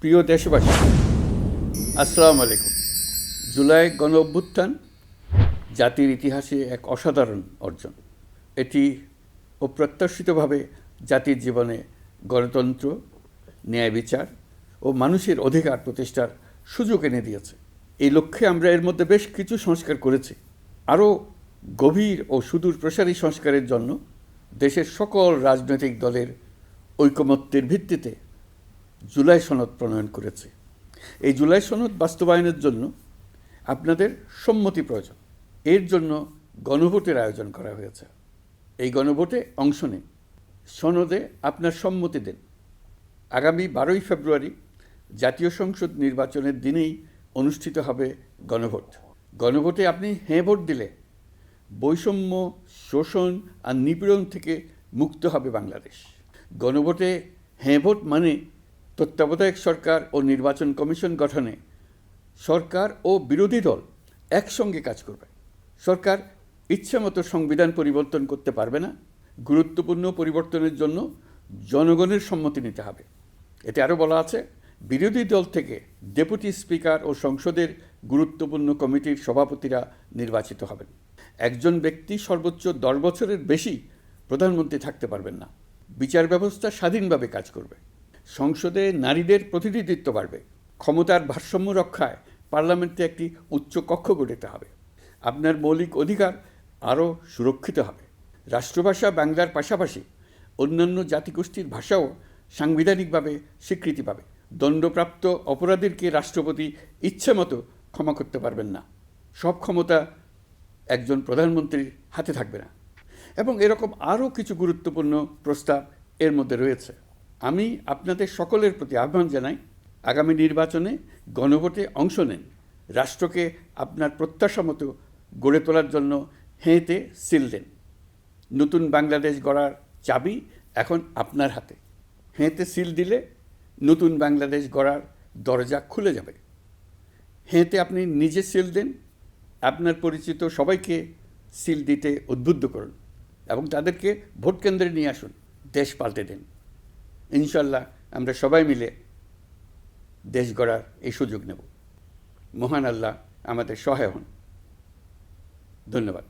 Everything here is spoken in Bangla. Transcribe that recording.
প্রিয় দেশবাসী, আসসালামু আলাইকুম। জুলাই গণ অভ্যুত্থান জাতির ইতিহাসে এক অসাধারণ অর্জন। এটি অপ্রত্যাশিতভাবে জাতির জীবনে গণতন্ত্র, ন্যায় বিচার ও মানুষের অধিকার প্রতিষ্ঠার সুযোগ এনে দিয়েছে। এই লক্ষ্যে আমরা এর মধ্যে বেশ কিছু সংস্কার করেছি। আরও গভীর ও সুদূর প্রসারী সংস্কারের জন্য দেশের সকল রাজনৈতিক দলের ঐকমত্যের ভিত্তিতে জুলাই সনদ প্রণয়ন করেছে। এই জুলাই সনদ বাস্তবায়নের জন্য আপনাদের সম্মতি প্রয়োজন। এর জন্য গণভোটের আয়োজন করা হয়েছে। এই গণভোটে অংশ নিন, সনদে আপনার সম্মতি দেন। আগামী 12ই ফেব্রুয়ারি জাতীয় সংসদ নির্বাচনের দিনেই অনুষ্ঠিত হবে গণভোট। গণভোটে আপনি হ্যাঁ ভোট দিলে বৈষম্য, শোষণ আর নিপীড়ন থেকে মুক্ত হবে বাংলাদেশ। গণভোটে হ্যাঁ ভোট মানে তত্ত্বাবধায়ক সরকার ও নির্বাচন কমিশন গঠনে সরকার ও বিরোধী দল একসঙ্গে কাজ করবে। সরকার ইচ্ছামতো সংবিধান পরিবর্তন করতে পারবে না। গুরুত্বপূর্ণ পরিবর্তনের জন্য জনগণের সম্মতি নিতে হবে। এতে আরও বলা আছে, বিরোধী দল থেকে ডেপুটি স্পিকার ও সংসদের গুরুত্বপূর্ণ কমিটির সভাপতিরা নির্বাচিত হবেন। একজন ব্যক্তি সর্বোচ্চ 10 বছরের বেশি প্রধানমন্ত্রী থাকতে পারবেন না। বিচার ব্যবস্থা স্বাধীনভাবে কাজ করবে। সংসদে নারীদের প্রতিনিধিত্ব বাড়বে। ক্ষমতার ভারসাম্য রক্ষায় পার্লামেন্টে একটি উচ্চ কক্ষ গঠিত হবে। আপনার মৌলিক অধিকার আরও সুরক্ষিত হবে। রাষ্ট্রভাষা বাংলার পাশাপাশি অন্যান্য জাতিগোষ্ঠীর ভাষাও সাংবিধানিকভাবে স্বীকৃতি পাবে। দণ্ডপ্রাপ্ত অপরাধীকে রাষ্ট্রপতি ইচ্ছামতো ক্ষমা করতে পারবেন না। সব ক্ষমতা একজন প্রধানমন্ত্রীর হাতে থাকবে না। এবং এরকম আরও কিছু গুরুত্বপূর্ণ প্রস্তাব এর মধ্যে রয়েছে। আমি আপনাদের সকলের প্রতি আহ্বান জানাই, আগামী নির্বাচনে গণভোটে অংশ নেন। রাষ্ট্রকে আপনার প্রত্যাশা মতো গড়ে তোলার জন্য হেঁতে সিল দেন। নতুন বাংলাদেশ গড়ার চাবি এখন আপনার হাতে। হেঁতে সিল দিলে নতুন বাংলাদেশ গড়ার দরজা খুলে যাবে। হেঁতে আপনি নিজে সিল দেন, আপনার পরিচিত সবাইকে সিল দিতে উদ্বুদ্ধ করুন এবং তাদেরকে ভোট কেন্দ্রে নিয়ে আসুন। দেশ পাল্টে দেন। ইনশাল্লাহ আমরা সবাই মিলে দেশ গড়ার এই সুযোগ নেব। মহান আল্লাহ আমাদের সহায় হন। ধন্যবাদ।